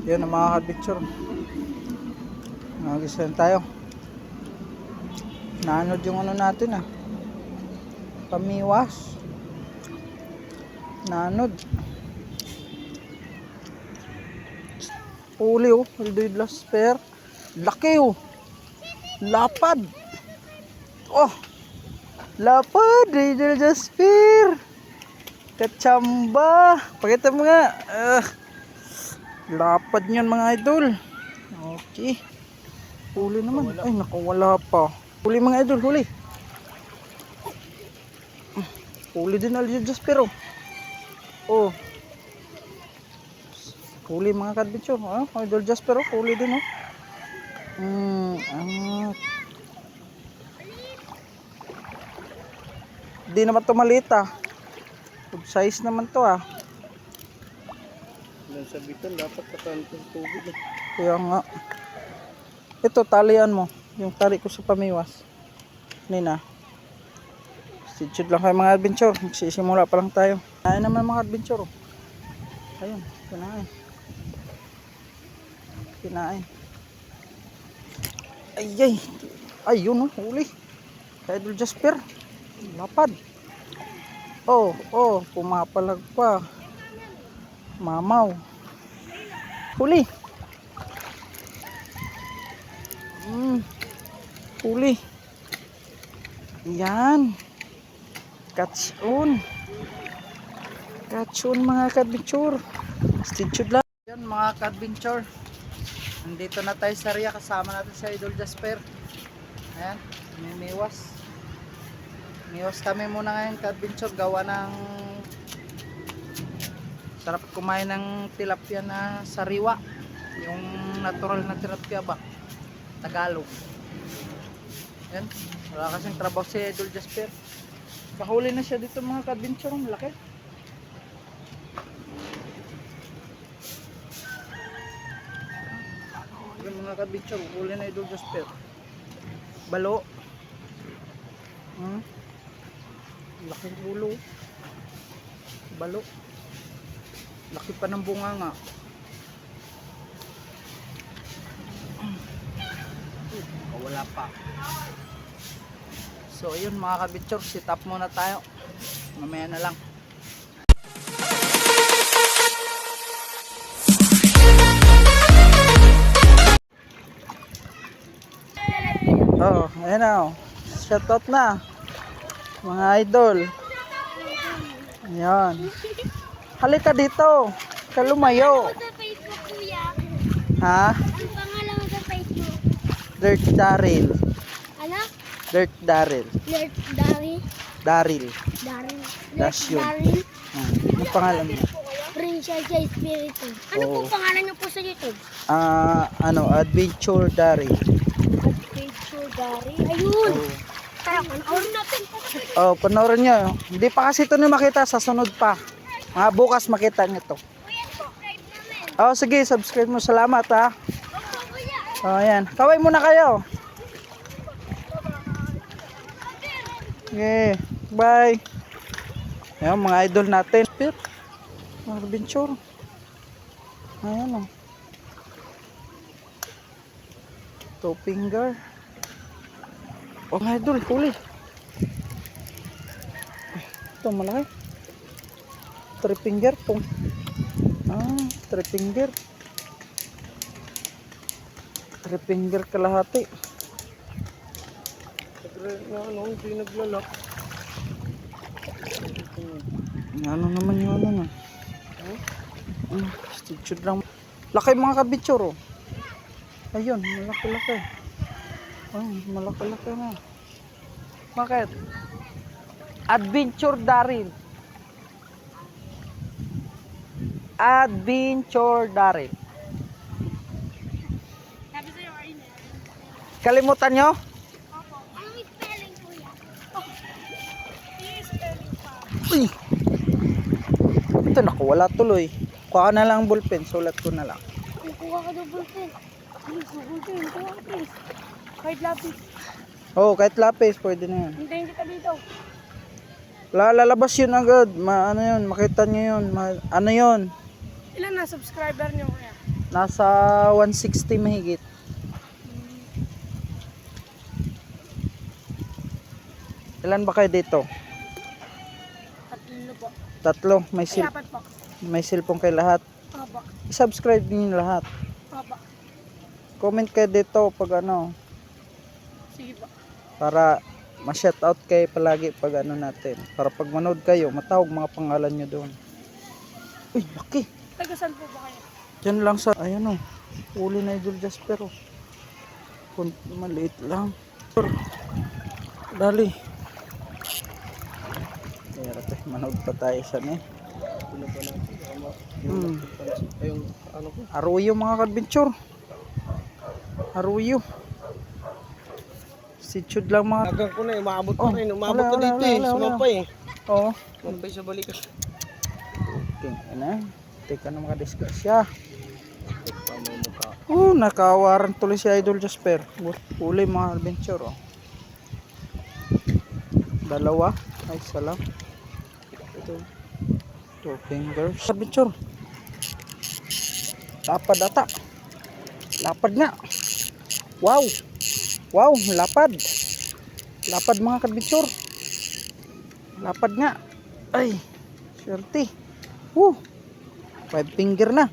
Yun ang mga ka-picture. Nag-isend tayo. Naanod yung ano natin pamiwas. Naanod. Huli Eldoidlas pair. Laki lapad. Lapad Eldoidlas pair. Kachamba. Pakita mo nga. Lapad niyan mga idol. Okay. Huli naman. Ay naku, wala pa. Huli mga idol, huli. Huli din Eldoidlas pair huli mga ka-adventure. Idol Jasper huli din Di naman to malita. Good size naman to Sa bitan dapat katantong tubig Kaya nga. Ito talian mo. Yung tali ko sa pamiwas. Nina. Stitchud lang kayo mga adventure. Magsisimula pa lang tayo. Kaya naman mga adventure. Ayun. Kinain. Ayun huli. Idol Jasper. Lapad. Pumapalag pa. Mamaw. Huli. Huli. Yan. Catch on mga ka-adventure. Stitchud lang. Yan mga ka-adventure. Nandito na tayo sa area. Kasama natin si Idol Jasper. Ayan. May miwas. Miwas kami muna ngayon ka-adventure. Gawa ng sarap kumain ng tilapia na sariwa. Yung natural na tilapia ba? Tagalog. Yan. Wala kasing trabaho si Idol Jasper. Kahuli na siya dito mga ka-adventure. Malaki. Yan mga ka-adventure. Huli na Idol Jasper. Balo. Laking ulo. Balo. Laki pa ng bunga nga. Wala pa. So ayun mga kabitsor, sit up muna tayo. Mamaya na lang. Ayan na. Shoutout na. Mga idol. Ayan. Halika dito. Kalumayo. Sa Facebook, kuya. Ha? Ang pangalan mo sa Facebook? Dirt Daryl. Ano? Dirt Daryl. Dirt Daryl. Daryl. Daryl. That's yun. Daryl. Ano pangalan mo? Prinsesa Espiritu. Ano Oo. po pangalan niyo po sa YouTube? Adventure Daryl. Adventure Daryl. Ayun. Tara, panoorin natin. Panoorin nyo. Hindi pa kasi ito nyo makita. Sa sunod pa. Bukas makita nyo ito. Kuya, subscribe namin. Sige. Subscribe mo. Salamat ha. Opo, kuya. Ayan. Kaway muna kayo. Okay. Bye. Ayan mga idol natin. Mga adventure. Ayan Two finger. Mga idol. Huli. Ito malaki. Three finger po. Three finger. Three finger kalahati. Hindi naglalak. Ano naman yung ano na. Stitchud lang. Laki mga kabitsuro. Ayun, malaki-laki. Malaki-laki na. Bakit? Adventure Daryl. Adventure Daryl. Sabi sa'yo, Arina. Kalimutan nyo? Opo. Anong spelling, kuya? I-spelling pa. Uy! Ito wala tuloy. Kuha ka na lang ang ballpen. Sulat ko na lang. Kuha ka ng ballpen. Ballpen, kuha ka please. Kahit lapis. Kahit lapis. Pwede na yan. Hintayin kita dito. Lalabas yun agad. Ano yun? Makita nyo yun. Ano yun? Ilan na subscriber niyo kuya? Nasa 160 mahigit. Ilan ba kayo dito? Tatlo po. Tatlo. Ay, apat po. May cellphone kay lahat. Opo. I-subscribe niyo lahat. Opo. Comment kayo dito pag ano, Sige po. para ma-shoutout kayo palagi pag ano natin. Para pag manood kayo, matawag mga pangalan nyo doon. Uy, laki. Taga saan po ba kayo? Diyan lang sa, ayan o. Uli na Idol Jasper o. Maliit lang. Dali. Kaya manood pa tayo sa ni. Ano pa natin? Hmm. Yung ano ko? Arroyo mga kadventure. Arroyo. Situd lang mga. Tagang ko na eh, maabot Oh, pa rin. Umabot wala, ka wala, dito eh. wala, wala. Sumampay eh. Oo. Sumampay sa balikas. Okay, ano? Teka na mga disgrasya. Pamumukha. Nakawaran tuloy si Idol Jasper. Uli mga adventure oh. Dalawa. Ay, isa lang. Ito. 2 fingers. Adventure. Lapad ata. Lapad nga. Wow. Wow, lapad. Lapad mga kadventure. Lapad nga. Ay, swerte. 5 finger na.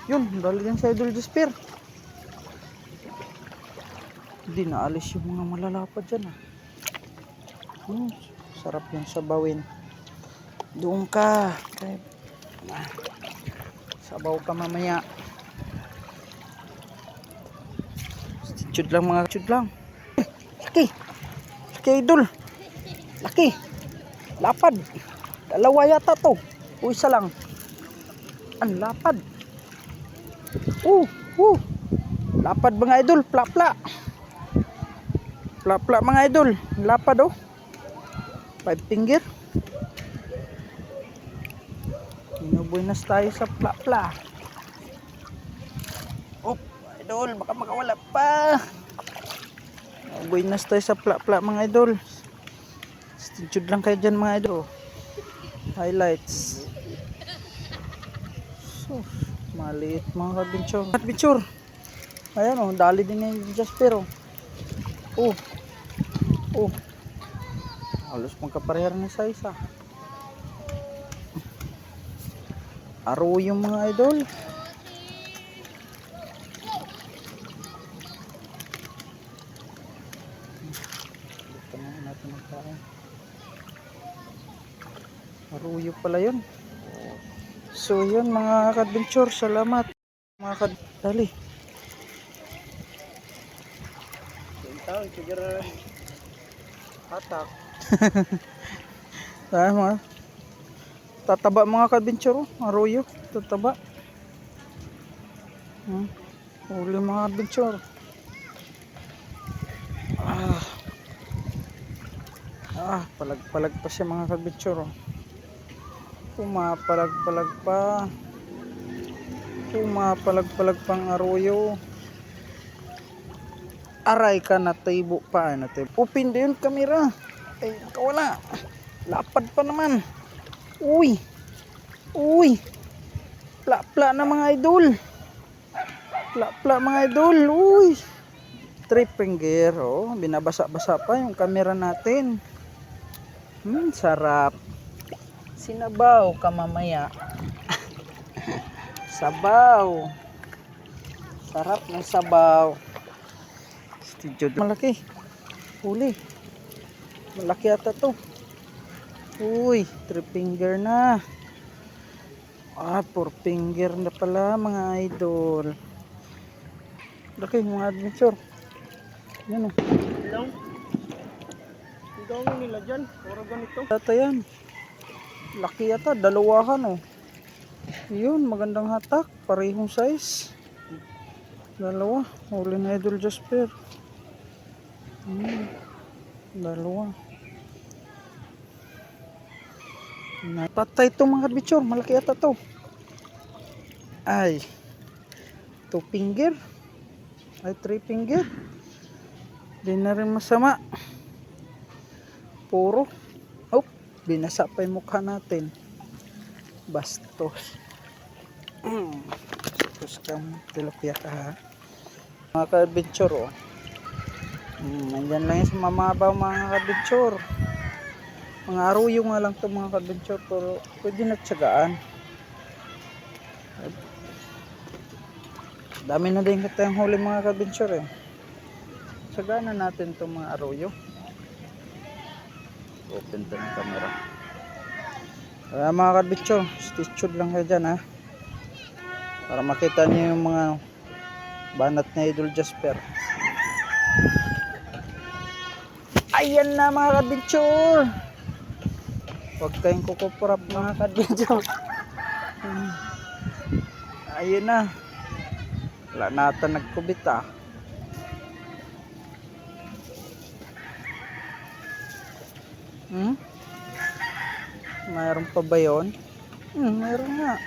Yun, dali yan sa Idol Jasper. Hindi naalis yung mga malalapad dyan sarap yung sabawin. Doon ka. Sabaw ka mamaya. Chud lang mga chud lang. Laki. Laki Idol. Laki. Lapad. Dalawa yata to. Isa lang. Ang lapad. Lapad mga idol. Plapla. Plapla mga idol. Lapad oh. 5 finger. Binubuinas tayo sa plapla. Idol. Baka makawala pa. Binubuinas tayo sa plapla mga idol. Stitchud lang kayo dyan mga idol. Highlights. Maliit mga kadventure. Kadventure. Ayan oh, dali din yung Jasper oh. Halos magkaparehar na sa isa. Arroyo yung mga idol. Ito na natin magkain. Arroyo pala yun. So yun mga kadventure, salamat mga dali. Taon, siguro hatak. Dahil mga tataba mga kadventure, arroyo, tataba. Uli mga adventure. Palag-palag pa siya mga kadventure. Pumapalag-palag pa. Pumapalag-palag pang arroyo. Aray ka na taybo pa. Upin din yung kamera. Ay, kawala. Lapad pa naman. Uy. Pla-pla na mga idol. Pla-pla mga idol. Uy. 3 finger. Binabasa-basa pa yung kamera natin. Sarap. Sinabaw ka mamaya. Sabaw. Sarap ng sabaw. Malaki. Huli. Malaki ata to. 3 finger na. 4 finger na pala mga idol. Laki mga adventure. Yan o. Ilang? Ang dami nila dyan. Puro ganito. Ito yan. Laki yata. Dalawahan o. Yun. Magandang hatak. Parehong size. Dalawa. Huli na Idol Jasper. Dalawa. Patay ito mga adventure. Malaki yata to. Ay. 2 finger. Ay 3 finger. Di na rin masama. Puro. Binasa pa yung mukha natin. Bastos. Bastos kang tilapia ka ha. Mga ka-adventure oh. Nandyan lang yung sa mamabaw mga ka-adventure. Mga aruyo nga lang to mga ka-adventure, pero pwede na tsagaan. Dami na din kita yung huli mga ka-adventure eh. Tsagaan na natin to mga aruyo. Open to ng camera. Kaya mga ka-adventure, stay tuned lang kayo dyan ha. Para makita niyo yung mga banat na Idol Jasper. Ayan na mga ka-adventure. Huwag kayong kukuprap mga ka-adventure. Ayun na. Wala nata nagkubit ah. Mayroon pa ba yun? Mayroon nga.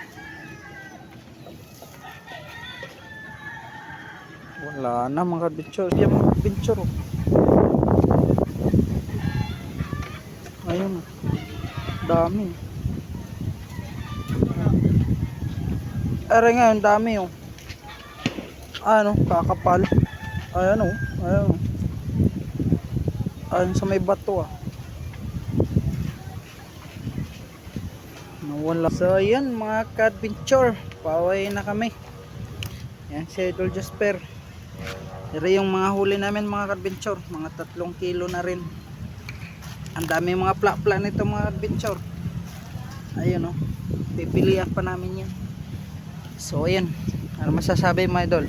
Wala na mga ka-adventure. Yan mga ka-adventure oh. Ayun. Dami. Are nga, dami oh. Ano, kakapal. Ayan oh. Ayan oh. Ayan sa may bato ah. Nawala. So ayan mga ka-adventure. Pauwi na kami. Yan si Idol Jasper. Pero yung mga huli namin mga ka-adventure, mga 3 kilo na rin. Ang dami mga plak-plak nito mga adventure. Ayun oh. Pipilian pa namin yan. So ayan. Ano masasabi mga idol?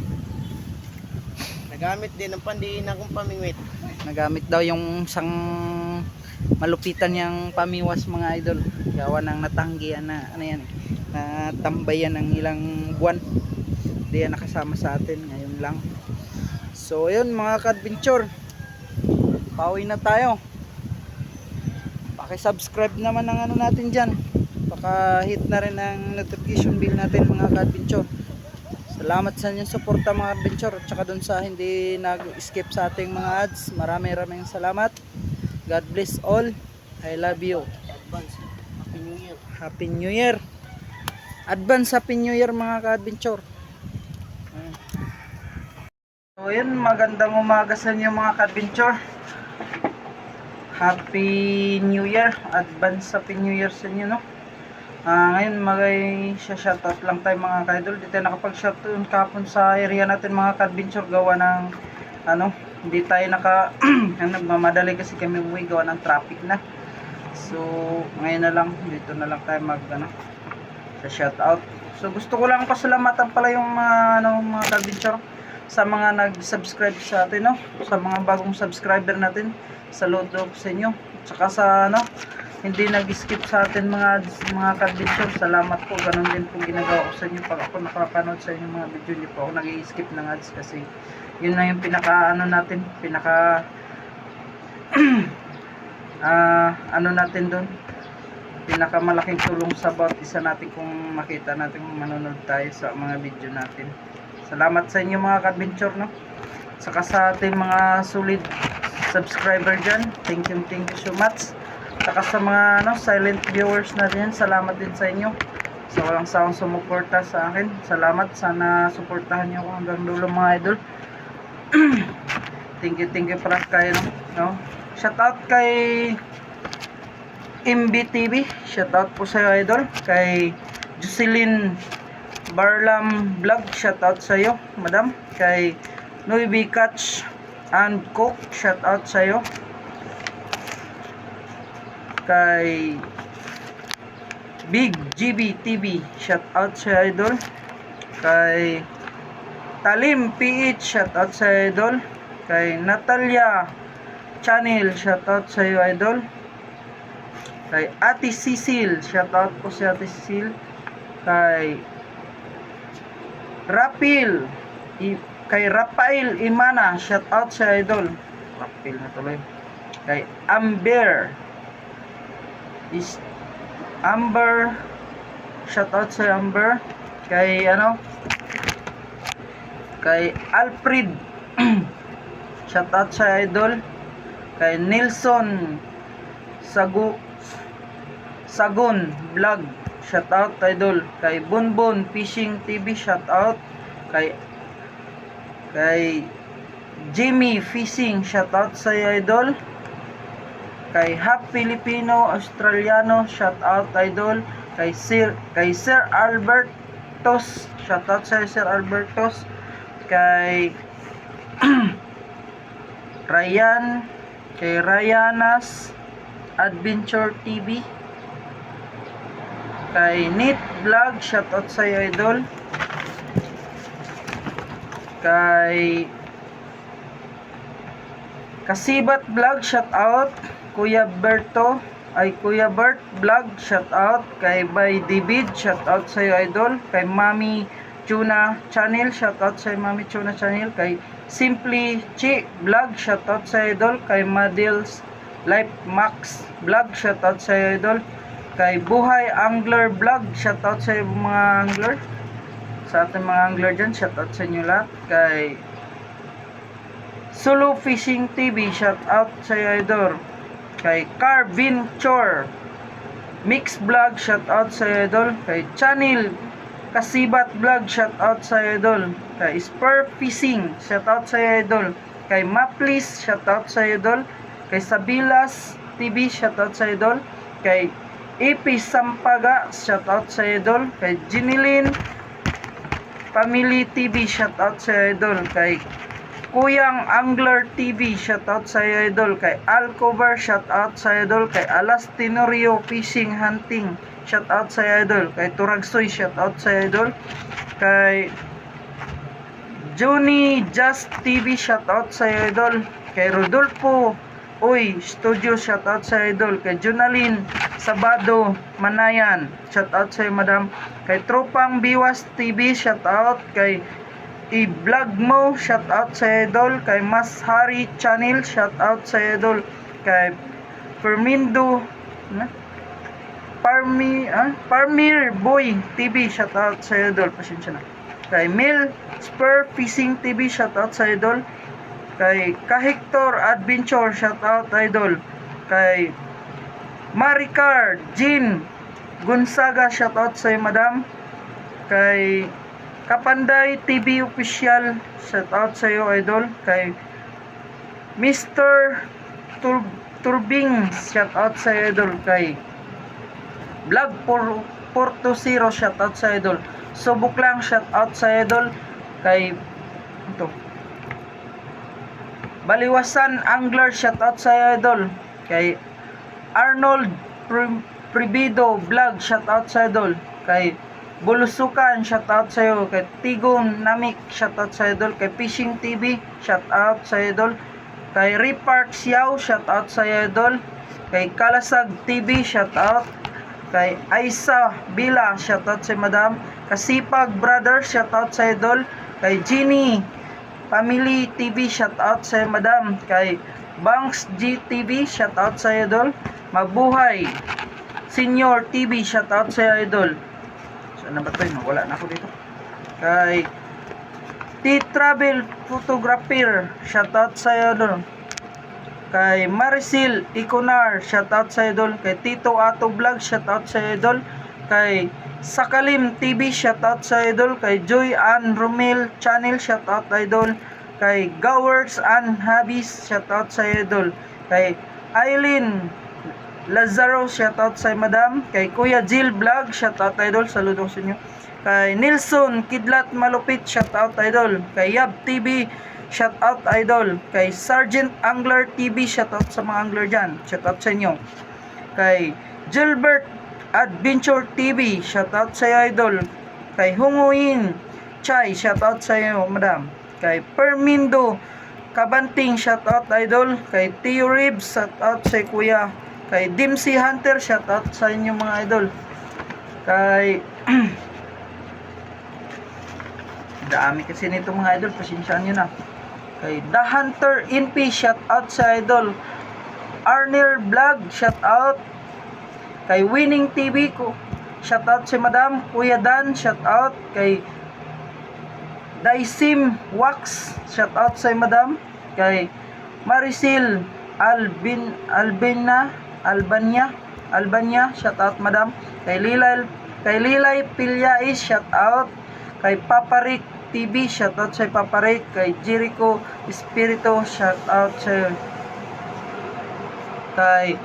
Nagamit din ng pandihina kong pamingwit. Nagamit daw yung sang malupitan yung pamiwas mga idol. Gawa ng natanggihan na ano yan, na tambayan ng ilang buwan. Hindi yan nakasama sa atin ngayon lang. So ayun mga ka-adventure. Pauwi na tayo. Paki-subscribe naman ng ano natin diyan. Paka-hit na rin ang notification bell natin mga ka-adventure. Salamat sa inyong suporta mga adventure at saka dun sa hindi nag-skip sa ating mga ads. Maraming salamat. God bless all. I love you. Advance. Happy New Year. Happy New Year. Advance Happy New Year mga ka-adventure. So yun, magandang umaga sa inyo mga ka-adventure. Happy New Year. Advance Happy New Year sa inyo no. Ngayon shoutout lang tayo mga ka-idol. Dito nakapag-shoutout kahapon sa area natin mga ka-adventure. Gawa ng ano, hindi tayo nagmamadali kasi kami uwi gawa ng traffic na. So ngayon na lang, dito na lang tayo sa shoutout. So gusto ko lang pasalamatan pala yung mga ka-adventure sa mga nag-subscribe sa atin no, sa mga bagong subscriber natin. Saludo ko sa inyo. Tsaka sa hindi nag-skip sa atin mga ka-adventure. Salamat po. Ganun din po ginagawa ko sa inyo pag ako nakapanood sa inyo mga video. Hindi po ako nag-skip ng ads kasi yun na yung pinaka natin, pinaka natin doon, pinaka malaking tulong sa bawat isa natin kung makita natin kung manonood tayo sa mga video natin. Salamat sa inyo mga ka-adventure no. Saka sa ating mga solid subscriber dyan, thank you so much. Saka sa mga silent viewers natin, salamat din sa inyo sa walang sawang sumuporta sa akin. Salamat, sana suportahan nyo ako hanggang dulo mga idol. Thank you para kayo no. Shout out kay MBTV, shout out po sa iyo idol. Kay Jocelyn Barlam Vlog, shout out sa iyo madam. Kay Noybi Catch and Cook, shout out sa iyo. Kay Big GB TV, shout out sa idol. Kay Talim PH, shout out sa idol. Kay Natalia Channel, shout out sa iyo idol. Kay Ate Cecil, shout out po si Ate Cecil. Kay Rafael Imana, shout out sa idol. Rafael na tuloy. Kay Amber, shout out sa Amber. Kay kay Alfred shout out sa idol. Kay Nelson Sagun Vlog, shout out idol. Kay Bonbon Fishing TV, shout out. Kay Jimmy Fishing, shout out sa iyo idol. Kay Hap Filipino Australiano, shout out idol. Kay Sir Albertos, shout out sa iyo, Sir Albertos. Kay Ryanas Adventure TV. Kay Neat Vlog, shout out sa iyo idol. Kay Kasibat Vlog, shout out. Kuya Bert Vlog, shout out. Kay Bay David, shout out sa iyo idol. Kay Mami Tuna Channel, shout out sa Mami Tuna Channel. Kay Simply Chi Vlog, shout out sa idol. Kay Madils Life Max Vlog, shout out sa idol. Kay Buhay Angler Vlog, shout out sa mga angler. Sa ating mga angler dyan, shout out sa inyo lahat. Kay Solo Fishing TV, shout out sa idol. Kay Carvin Chor Mix Vlog, shout out sa idol. Kay Channel Kasibat Vlog, shout out sa idol. Kay Spur Fishing, shout out sa idol. Kay Maplis, shout out sa idol. Kay Sabilas TV, shout out sa idol. Kay EP Sampaga, shout out sa idol. Kay Jinilin Family TV, shout out sa idol. Kay Kuyang Angler TV, shout out sa idol. Kay Alcover, shout out sa idol. Kay Alas Tenorio Fishing Hunting, shout out sa idol. Kay Turagsoy, shout out sa idol. Kay Johnny Just TV, shout out sa idol. Kay Rodolfo Studio, shout out sa idol. Kay Junalyn Sabado Manayan, shout out sa madam. Kay Tropang Biwas TV, shout out. Kay I-vlog mo, shout out sa idol. Kay Mas Hari Channel, shout out sa idol. Kay Fermindo Parmir Boy TV, shout out sa idol. Pasensya na. Kay Mil Spur Fishing TV, shout out sa idol. Kay Kahector Adventure, shout out idol. Kay Maricar Jean Gonzaga, shout out sa madam. Kay Kapanday TV Official, shout out sa iyo idol. Kay Mr. Turbing, shout out sa idol. Kay Vlog Porto Zero, shout out sa idol. Subok lang, shout out sa idol. Kay Baliwasan Angler, shout out sa idol. Kay Arnold Pribido Vlog, shout out sa idol. Kay Bulusukan, shout out sa iyo. Kay Tigong Namik, shout out sa idol. Kay Fishing TV, shout out sa idol. Kay Repark Xiao, shout out sa idol. Kay Kalasag TV, shout out. Kay Aisa Bila, shout out sa madam. Kasipag Brother, shout out sa idol. Kay Ginny Family TV, shout out sa madam. Kay Banks GTV, shout out sa idol. Mabuhay Senior TV, shout out sa idol. Saan na ba ito? Wala na ako dito. Kay T-Travel Photographer, shout out sa idol. Kay Maricel Iconar, shout out sa idol. Kay Tito Ato Vlog, shout out sa idol. Kay Sakalim TV, shout out sa idol. Kay Joy Ann Romel Channel, shout out idol. Kay Gowers and Habis, shout out sa idol. Kay Eileen Lazaro, shout out sa madam. Kay Kuya Jill Vlog, shout out idol. Saludo sa inyo. Kay Nelson Kidlat Malupit, shout out idol. Kay Yab TV, shout out idol. Kay Sergeant Angler TV, shout out sa mga angler dyan, shout out sa inyo. Kay Gilbert Adventure TV, shout out sa iyo idol. Kay Hunguin Chai, shout out sa iyo madam. Kay Permindo Kabanting, shout out idol. Kay Tio Ribs, shout out sa kuya. Kay Dimsy Hunter, shout out sa inyo mga idol. Kay dami kasi nito mga idol, pasensyaan nyo na. Kay The Hunter NP, shout out sa idol. Arner Vlog, shout out. Kay Winning TV ko, shout out si madam. Kuya Dan, shout out. Kay Daisim Wax, shout out sa madam. Kay Maricel Albania, shout out madam. Kay Kay Lilay Pilyais, shout out. Kay Paparik TV, shout out sa Paparik. Kay Jericho Espiritu, shout out sa kay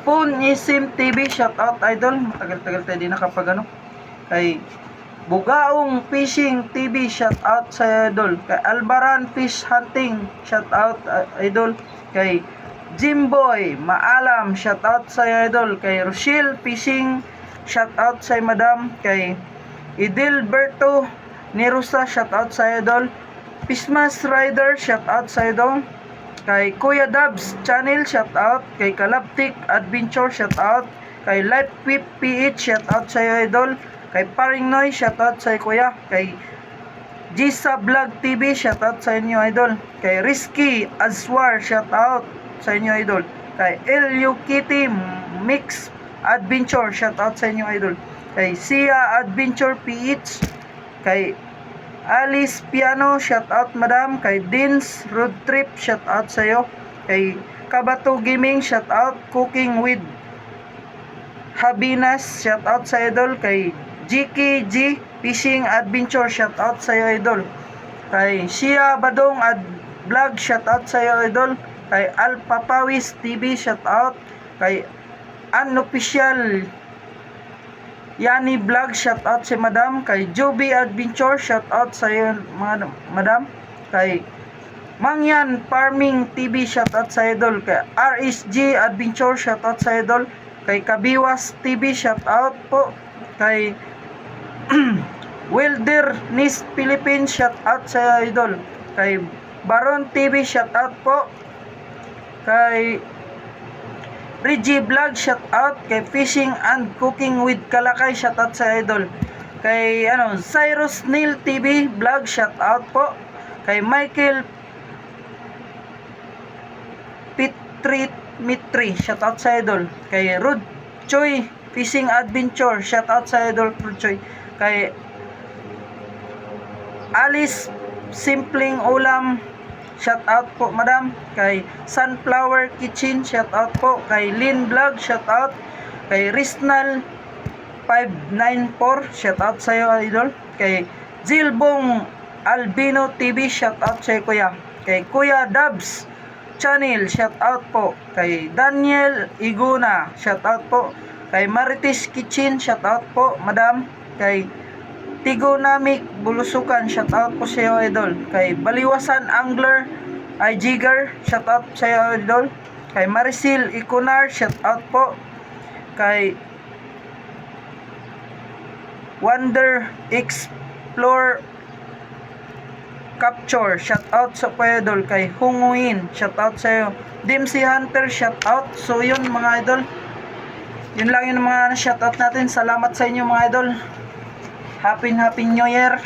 Punisim TV, shout out idol. Matagal-tagal tayo di nakapag ano. Kay Bugaong Fishing TV, shout out sa idol. Kay Albaran Fish Hunting, shout out idol. Kay Jimboy Maalam, shout out sa idol. Kay Rochelle Fishing, shout out sa madam. Kay Idilberto Nerusa, shout out sa idol. Pismas Rider, shout out sa idol. Kay Kuya Dubs Channel, shout out. Kay Kalaptik Adventure, shout out. Kay Life Whip PH, shout out sa idol. Kay Paring Noy, shout out sa kuya. Kay Gisa Vlog TV, shout out sa inyo idol. Kay Risky Azwar, shout out sa inyo idol. Kay LU Kitty Mix Adventure, shout out sa inyo idol. Kay Sia Adventure PH. Kay Alice Piano, shout out madam. Kay Dins Road Trip, shout out sa iyo. Kay Kabato Gaming, shout out. Cooking with Habinas, shout out sa idol. Kay GKG Fishing Adventure, shout out sa iyo idol. Kay Shia Badong Vlog, shout out sa iyo idol. Kay Alpapawis TV, shout out. Kay Unofficial Yani Vlog, shout out si madam. Kay Joby Adventure, shout out sa iyo mga madam. Kay Mangyan Farming TV, shout out sa idol. Kay RSG Adventure, shout out sa idol. Kay Kabiwas TV, shout out po. Kay Wilderness Philippines, shout out sa idol. Kay Baron TV, shout out po. Kay Reggie Vlog, shout out. Kay Fishing and Cooking with Kalakay, shout out sa idol. Kay Cyrus Neil TV Vlog, shout out po. Kay Michael Mitri, shout out sa idol. Kay Rod Choi Fishing Adventure, shout out sa idol Rod Choi. Kay Alice Simpling Ulam, shout out po madam. Kay Sunflower Kitchen, shout out po. Kay Lin Vlog, shout out. Kay Risnal 594, shout out sa iyo idol. Kay Zilbong Albino TV, shout out sa iyo kuya. Kay Kuya Dubs Channel, shout out po. Kay Daniel Iguna, shout out po. Kay Marites Kitchen, shout out po madam. Kay Tigonamic Bulusukan, shout out po sa iyo idol. Kay Baliwasan Angler ay Jigger, shout out sa iyo idol. Kay Maricel Iconar, shout out po. Kay Wonder Explore Capture, shout out sa po idol. Kay Hunguin, shout out sa iyo. Dempsey Hunter, shout out. So yun mga idol, yun lang yung mga shout out natin. Salamat sa inyo mga idol. Happy New Year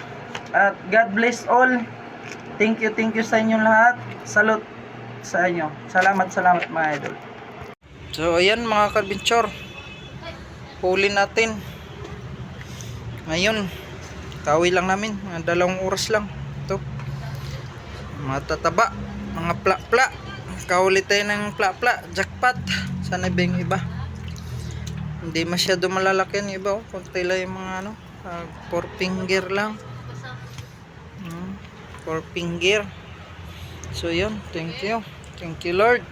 at God bless all. Thank you sa inyo lahat. Salute sa inyo. Salamat mga idol. So ayan mga ka-adventure, huli natin ngayon. Kawi lang namin, mga 2 oras lang. Ito mga tataba, mga pla-pla. Kauli tayo ng pla-pla, jackpot. Sana ba yung iba? Hindi masyado malalaki yung iba, konti lang yung mga 4 finger lang. 4 finger. So yun, thank you Lord.